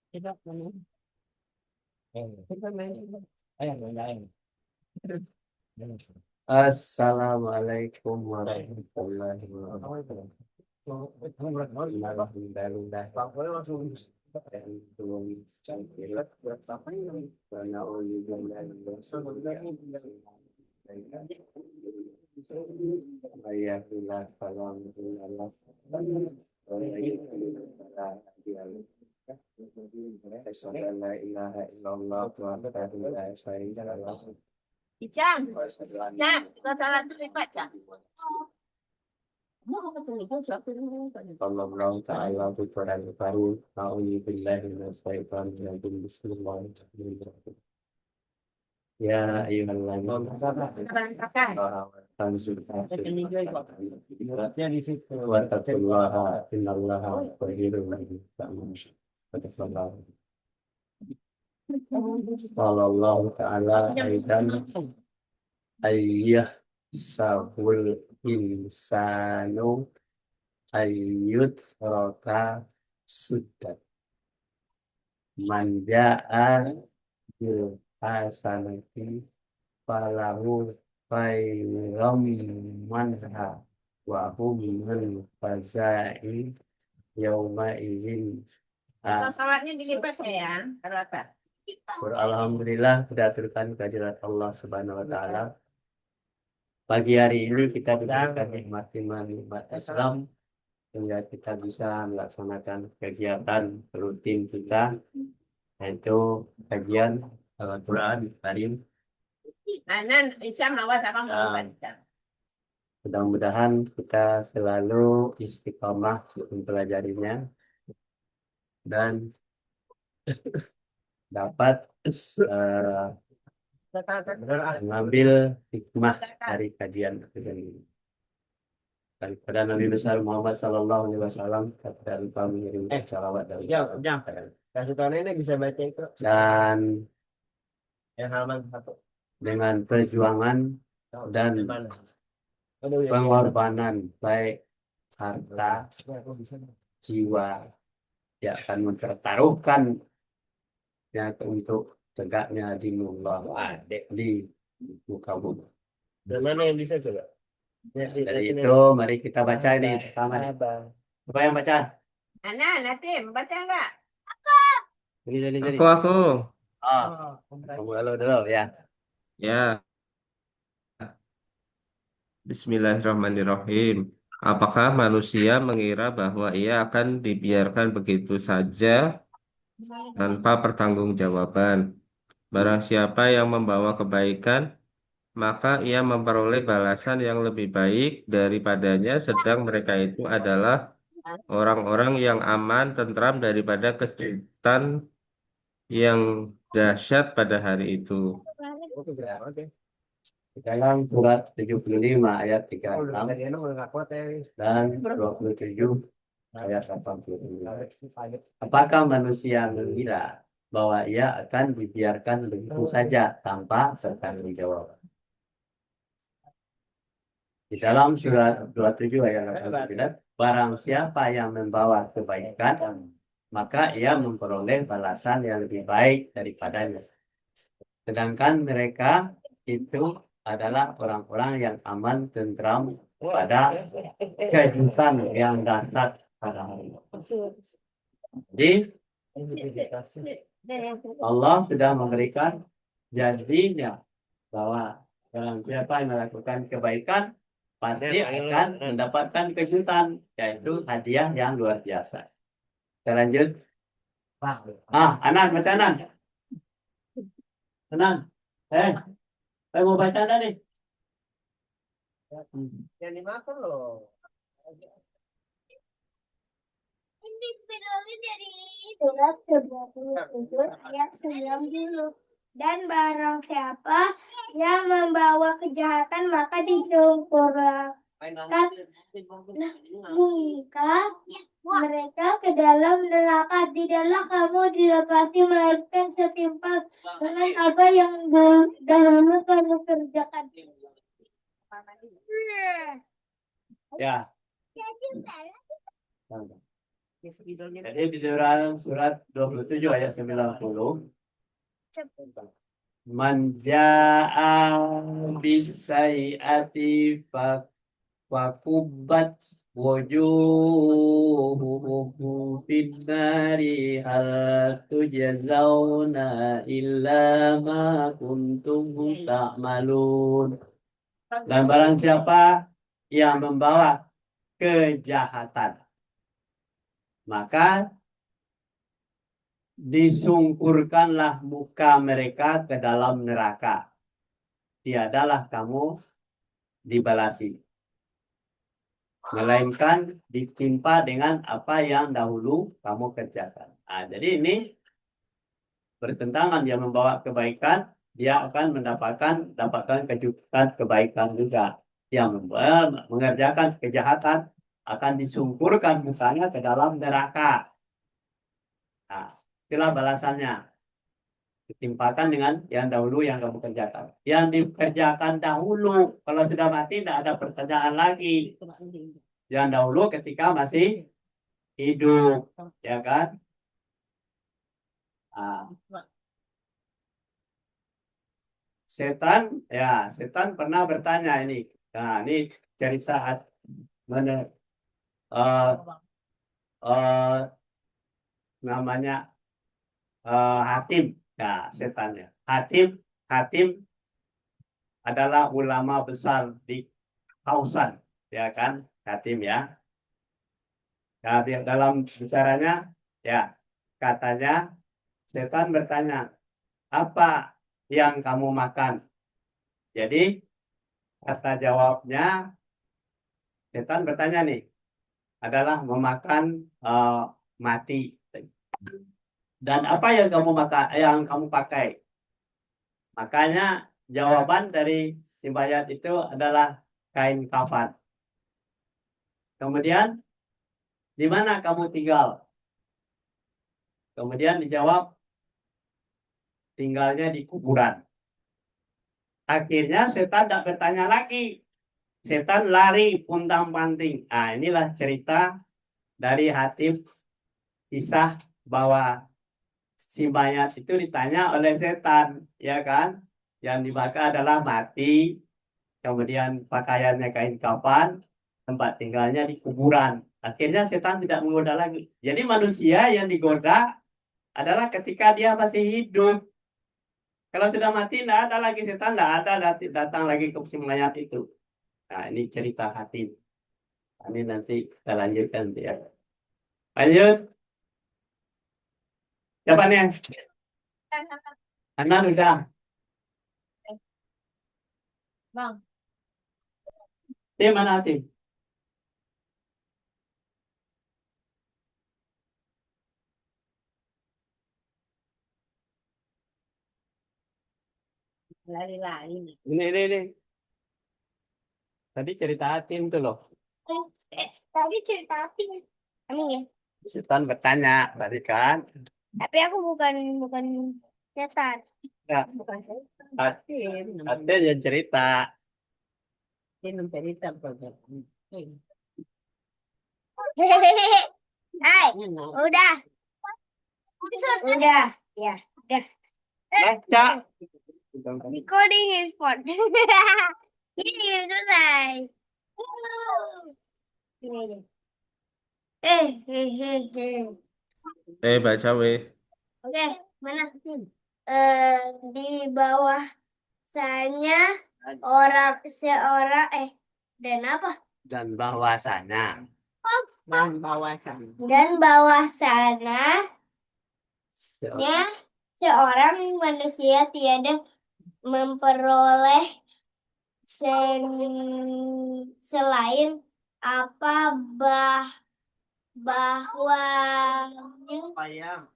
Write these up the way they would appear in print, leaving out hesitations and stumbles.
Kita mana? Kita main. Ayo main. Assalamualaikum warahmatullahi wabarakatuh. Alhamdulillah. Dan belum sampai karena oleh ayatullah salam Allah. La ilaha illallah wahdahu la syarika lahu. Ijam, nah, kita salah tulis baca. Sallallahu ta'ala fi Qur'an al-Karim. A'udzu billahi minasyaitonir rajim. Bismillahirrahmanirrahim. Ya ayyuhalladzina wattaqullaha innallaha khabirun bima ta'malun. Sallallahu ta'ala aidan ayyah sabul insanu ayyut roka sudat manja'a bil hasanati falahu khairam manha wa hum min fazai yauma izin. Salatnya dilipat ya, rata. Alhamdulillah kita aturkan kehadirat Allah Subhanahu wa taala. Pagi hari ini kita diberikan nikmat Islam sehingga kita bisa melaksanakan kegiatan rutin kita, yaitu kajian Al-Quran Karim. Anan Isyam awas abang mau baca. Mudah-mudahan kita selalu istiqamah mempelajarinya dan dapat mengambil hikmah dari kajian ini. Daripada Nabi besar Muhammad Sallallahu Alaihi Wasallam tidak lupa mengirim salawat dan Kasih tahu nenek bisa baca itu. Dan Yang halaman 1. dengan perjuangan dan pengorbanan baik harta, jiwa, dia akan mempertaruhkan ya untuk tegaknya dinullah di muka bumi. Dan mana yang bisa coba? Dari itu mari kita baca ini pertama. Siapa yang baca? Anan, Tim, baca enggak? Jadi. Aku. Kamu dulu ya. Ya, Bismillahirrahmanirrahim. Apakah manusia mengira bahwa ia akan dibiarkan begitu saja tanpa pertanggungjawaban? Barang siapa yang membawa kebaikan, maka ia memperoleh balasan yang lebih baik daripadanya, sedang mereka itu adalah orang-orang yang aman, tentram daripada kesulitan yang dahsyat pada hari itu. Dalam surat 75 ayat 36 dan 27 ayat 89. Apakah manusia mengira bahwa ia akan dibiarkan begitu saja tanpa bertanggung jawab? Di dalam surat 27 ayat 89, barang siapa yang membawa kebaikan, maka ia memperoleh balasan yang lebih baik daripadanya. Sedangkan mereka itu adalah orang-orang yang aman, tentram pada kejutan yang dahsyat pada hari ini. Jadi Allah sudah memberikan janjinya bahwa barang siapa yang melakukan kebaikan pasti akan mendapatkan kejutan, yaitu hadiah yang luar biasa. Kita lanjut. Anak baca Anak. Tenang. Saya mau baca tadi. Yang dimakan loh. Ini videonya dari surat 27 ayat 90. Dan barang siapa yang membawa kejahatan maka disempurnakan mereka ke dalam neraka. Tidaklah kamu dilepasi melainkan setimpal dengan apa yang dahulu kamu kerjakan. Ya. Jadi di dalam surat 27 ayat 90, man jaa bisayyi'ati fakubbat wujuhuhum finnari hal tujzauna illa ma kuntum ta'malun. Dan barang siapa yang membawa kejahatan, maka disungkurkanlah muka mereka ke dalam neraka. Tiadalah kamu dibalasi, melainkan ditimpa dengan apa yang dahulu kamu kerjakan. Nah, jadi ini bertentangan. Dia membawa kebaikan, dia akan dapatkan kejutan kebaikan juga. Yang mengerjakan kejahatan akan disungkurkan mukanya ke dalam neraka. Nah, itulah balasannya. Ditimpakan dengan yang dahulu yang kamu kerjakan. Yang dikerjakan dahulu, kalau sudah mati tidak ada pertanyaan lagi. Yang dahulu ketika masih hidup, ya kan? Nah, setan pernah bertanya ini. Nah, ini cerita mana namanya Hatim. Nah, setannya. Hatim adalah ulama besar di Kausan, ya kan? Hatim ya. Nah, dalam bicaranya, ya, katanya setan bertanya, apa yang kamu makan? Jadi, kata jawabnya, setan bertanya nih, adalah memakan mati. Dan apa yang kamu makan, yang kamu pakai? Makanya jawaban dari si mayat itu adalah kain kafan. Kemudian, di mana kamu tinggal? Kemudian dijawab, tinggalnya di kuburan. Akhirnya setan tidak bertanya lagi. Setan lari puntang-panting. Nah, inilah cerita dari Hatim, kisah bahwa si mayat itu ditanya oleh setan, ya kan? Yang dibakar adalah mati, kemudian pakaiannya kain kafan, tempat tinggalnya di kuburan. Akhirnya setan tidak menggoda lagi. Jadi manusia yang digoda adalah ketika dia masih hidup. Kalau sudah mati, tidak ada lagi setan, tidak ada datang lagi ke si mayat itu. Nah, ini cerita Hatim. Ini nanti kita lanjutkan ya. Lanjut. Siapa nih? Anak udah. Bang. Tim mana tim? Lari-lari nih. Ini. Tadi cerita Hatim tuh loh. Tadi cerita apa? Amin ya. Setan bertanya tadi kan. Tapi aku bukan setan. Ya, Bukan Hatim yang cerita. dia mencerita program. Hai, udah. Udah. Ya, udah. Baca. Recording is fun. Ini selesai. Baca weh. Oke, mana? Di bawah sana seorang dan apa? Dan bahwasanya Dan bawasan. Dan bawah sana seorang manusia tiada memperoleh selain apa bahwa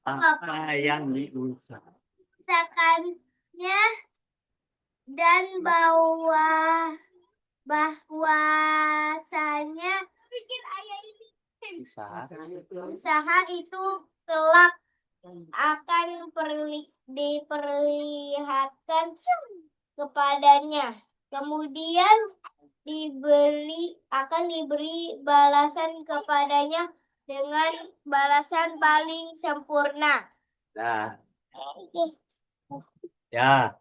apa yang diusahakannya dan bahwasanya pikir ayah ini usaha itu kelak akan diperlihatkan kepadanya, kemudian akan diberi balasan kepadanya dengan balasan paling sempurna. Nah, ya,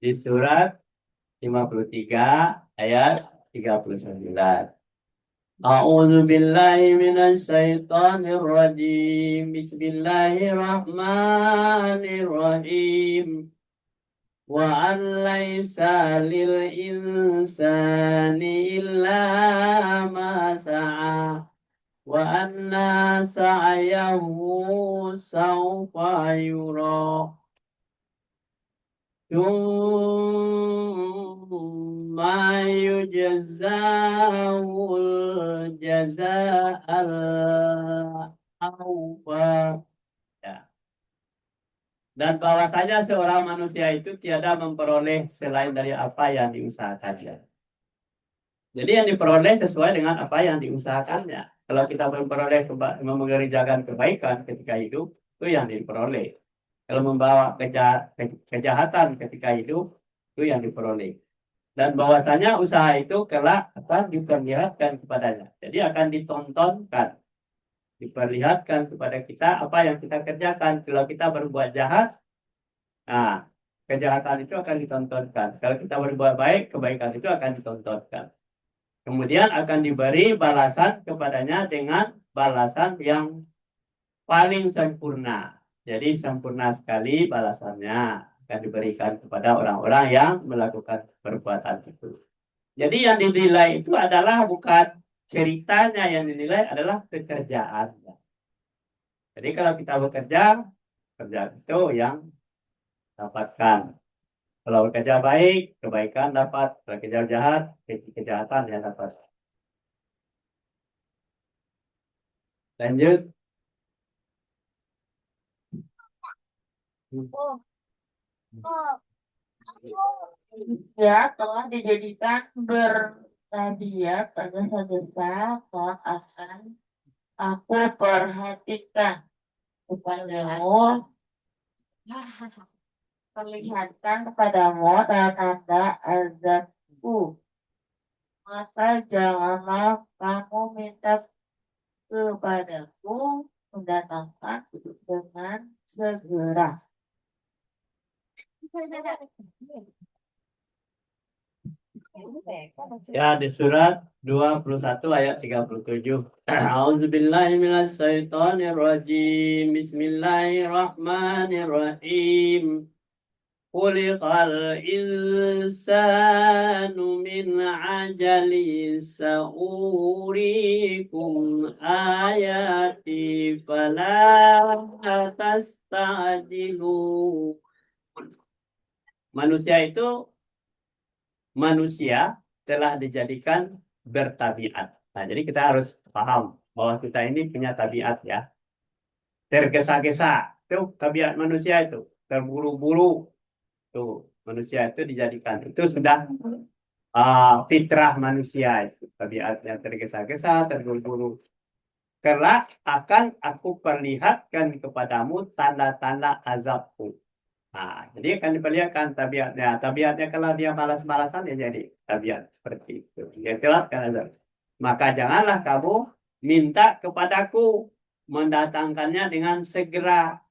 di surat 53 ayat 39. A'udzu billahi minasy syaithanir rajim. Bismillahirrahmanirrahim. Wa an laisa lil insani illa ma sa'a wa anna sa'yahu sawfa yura. Thumma yujzahul jazaa'al awfa. Ya. Dan bahwasanya seorang manusia itu tiada memperoleh selain dari apa yang diusahakannya. Jadi yang diperoleh sesuai dengan apa yang diusahakannya. Kalau kita mengerjakan kebaikan ketika hidup, itu yang diperoleh. Kalau membawa kejahatan ketika hidup, itu yang diperoleh. Dan bahwasanya usaha itu kelak akan diperlihatkan kepadanya. Jadi akan ditontonkan, diperlihatkan kepada kita apa yang kita kerjakan. Kalau kita berbuat jahat, nah kejahatan itu akan ditontonkan. Kalau kita berbuat baik, kebaikan itu akan ditontonkan. Kemudian akan diberi balasan kepadanya dengan balasan yang paling sempurna. Jadi sempurna sekali balasannya akan diberikan kepada orang-orang yang melakukan perbuatan itu. Jadi yang dinilai itu adalah bukan ceritanya, yang dinilai adalah pekerjaannya. Jadi kalau kita bekerja, kerja itu yang dapatkan. Kalau bekerja baik, kebaikan dapat. Kalau kerja jahat, kejahatan yang dapat. Lanjut. Ya, telah dijadikan berhadiah pada desa kelak akan aku perhatikan kepadamu, perlihatkan kepadamu tanda-tanda azabku. Maka janganlah kamu minta kepadaku mendatangkan dengan segera. Ya, di surat 21 ayat 37. A'udzubillahi minasyaitonirrajim. Bismillahirrahmanirrahim. Khuliqal insanu min ajali sa'urikum ayati fala tastajilu. Manusia telah dijadikan bertabiat. Nah, jadi kita harus paham bahwa kita ini punya tabiat ya. Tergesa-gesa, itu tabiat manusia itu. Terburu-buru, tuh manusia itu dijadikan. Itu sudah fitrah manusia itu. Tabiatnya tergesa-gesa, terburu-buru. Kelak akan aku perlihatkan kepadamu tanda-tanda azabku. Nah, jadi akan diperlihatkan tabiatnya. Tabiatnya kalau dia malas-malasan ya jadi tabiat seperti itu. Ya kelak kan azab. Maka janganlah kamu minta kepadaku mendatangkannya dengan segera.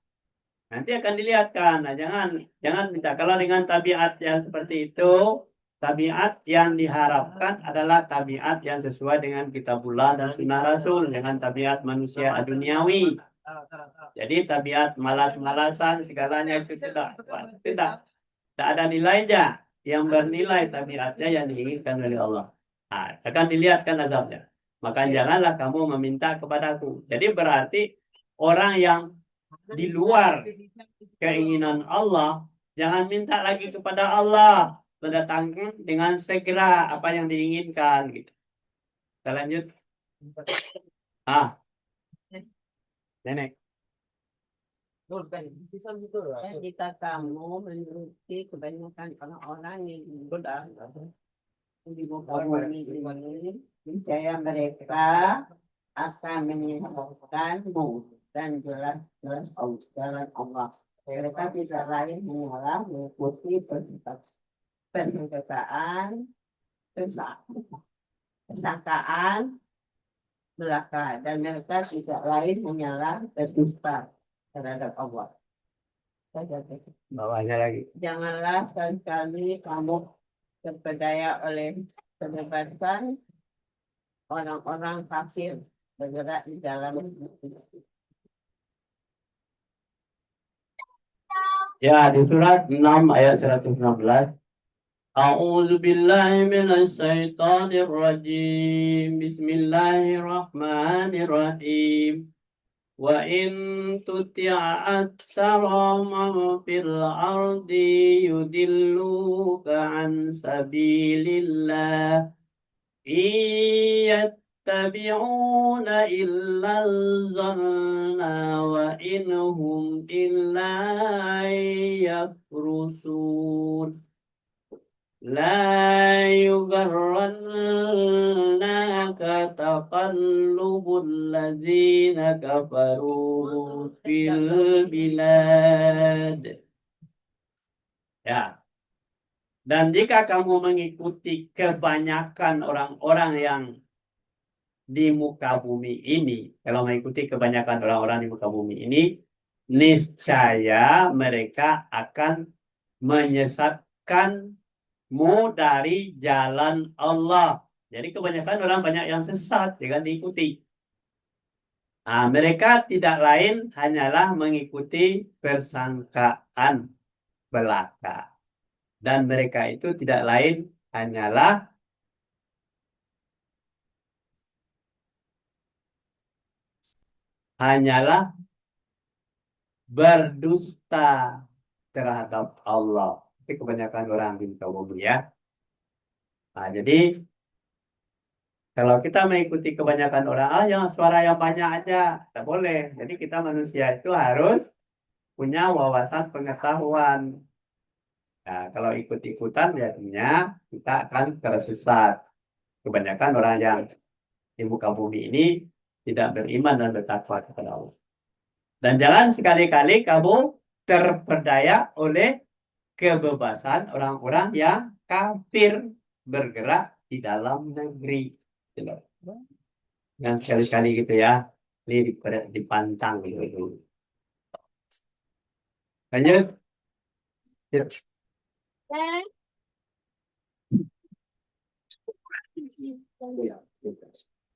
Nanti akan dilihatkan. Nah, jangan minta. Kalau dengan tabiat yang seperti itu, tabiat yang diharapkan adalah tabiat yang sesuai dengan kitabullah dan sunnah Rasul, dengan tabiat manusia duniawi. Jadi tabiat malas-malasan segalanya itu tidak ada nilainya. Yang bernilai tabiatnya yang diinginkan oleh Allah. Nah, akan dilihatkan azabnya. Maka janganlah kamu meminta kepadaku. Jadi berarti orang yang di luar keinginan Allah, jangan minta lagi kepada Allah mendatangkan dengan segera apa yang diinginkan gitu. Kita lanjut. Nenek. Jika kamu menuruti kebanyakan orang-orang yang sudah di muka bumi ini, niscaya mereka akan menyesatkanmu dan jelas-jelas jalan Allah. Mereka tidak lain hanyalah mengikuti persengketaan, persangkaan, belaka dan mereka tidak lain hanyalah berdusta terhadap Allah. Bawahnya lagi. Janganlah sekali-kali kamu terpedaya oleh kebebasan orang-orang kafir bergerak di dalam Ya, di surat 6 ayat 116. A'udzu billahi minasy syaithanir rajim. Bismillahirrahmanirrahim. Wa in tuti'a aktsara man fil ardi yudilluka an sabilillah. Iyattabi'una illa al-zanna wa inhum illa yakhrusun. La yugharrannaka taqallubul ladzina kafaru fil bilad. Ya. Dan jika kamu mengikuti kebanyakan orang-orang yang di muka bumi ini, kalau mengikuti kebanyakan orang-orang di muka bumi ini, niscaya mereka akan menyesatkanmu dari jalan Allah. Jadi kebanyakan orang banyak yang sesat, jangan diikuti. Nah, mereka tidak lain hanyalah mengikuti persangkaan belaka. Dan mereka itu tidak lain hanyalah berdusta terhadap Allah. Itu kebanyakan orang di muka bumi ya. Nah, jadi kalau kita mengikuti kebanyakan orang, yang suara yang banyak aja, tidak boleh. Jadi kita manusia itu harus punya wawasan pengetahuan. Nah, kalau ikut-ikutan biasanya kita akan tersesat. Kebanyakan orang yang di muka bumi ini tidak beriman dan bertakwa kepada Allah. Dan jangan sekali-kali kamu terperdaya oleh kebebasan orang-orang yang kafir bergerak di dalam negeri. Dan sekali-kali gitu ya, ini dipantang gitu. Lanjut.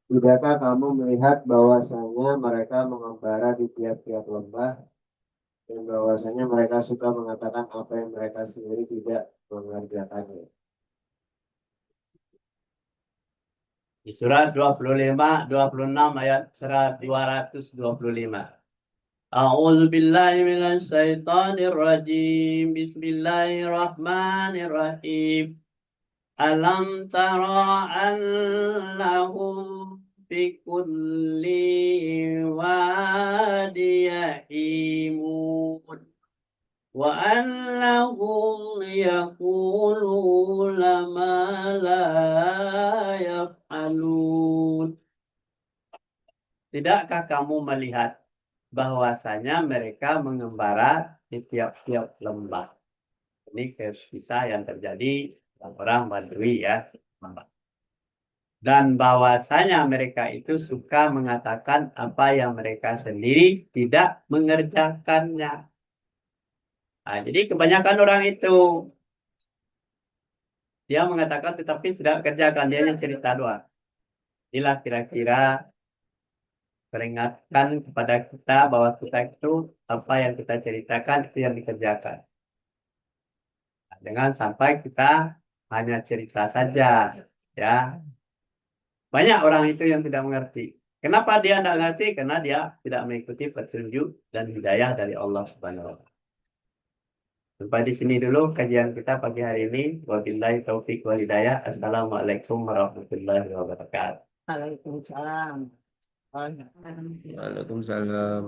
Tidakkah kamu melihat bahwasanya mereka mengembara di tiap-tiap lembah dan bahwasanya mereka suka mengatakan apa yang mereka sendiri tidak mengerjakannya. Di surat 25, 26 ayat 225. A'udzu billahi minasy syaithanir rajim. Bismillahirrahmanirrahim. Alam tara annahum fi kulli wadiyahimun wa annahum yaquluna ma la yaf'alun. Tidakkah kamu melihat bahwasanya mereka mengembara di tiap-tiap lembah? Ini kisah yang terjadi orang Badui ya. Dan bahwasanya mereka itu suka mengatakan apa yang mereka sendiri tidak mengerjakannya. Nah, jadi kebanyakan orang itu dia mengatakan tetapi tidak kerjakan, dia hanya cerita doang. Inilah kira-kira peringatkan kepada kita bahwa kita itu apa yang kita ceritakan itu yang dikerjakan. Nah, jangan sampai kita hanya cerita saja, ya. Banyak orang itu yang tidak mengerti. Kenapa dia tidak mengerti? Karena dia tidak mengikuti petunjuk dan hidayah dari Allah Subhanahu wa Ta'ala. Sampai di sini dulu kajian kita pagi hari ini. Wabillahi taufiq wal hidayah. Assalamualaikum warahmatullahi wabarakatuh. Waalaikumsalam. Waalaikumsalam.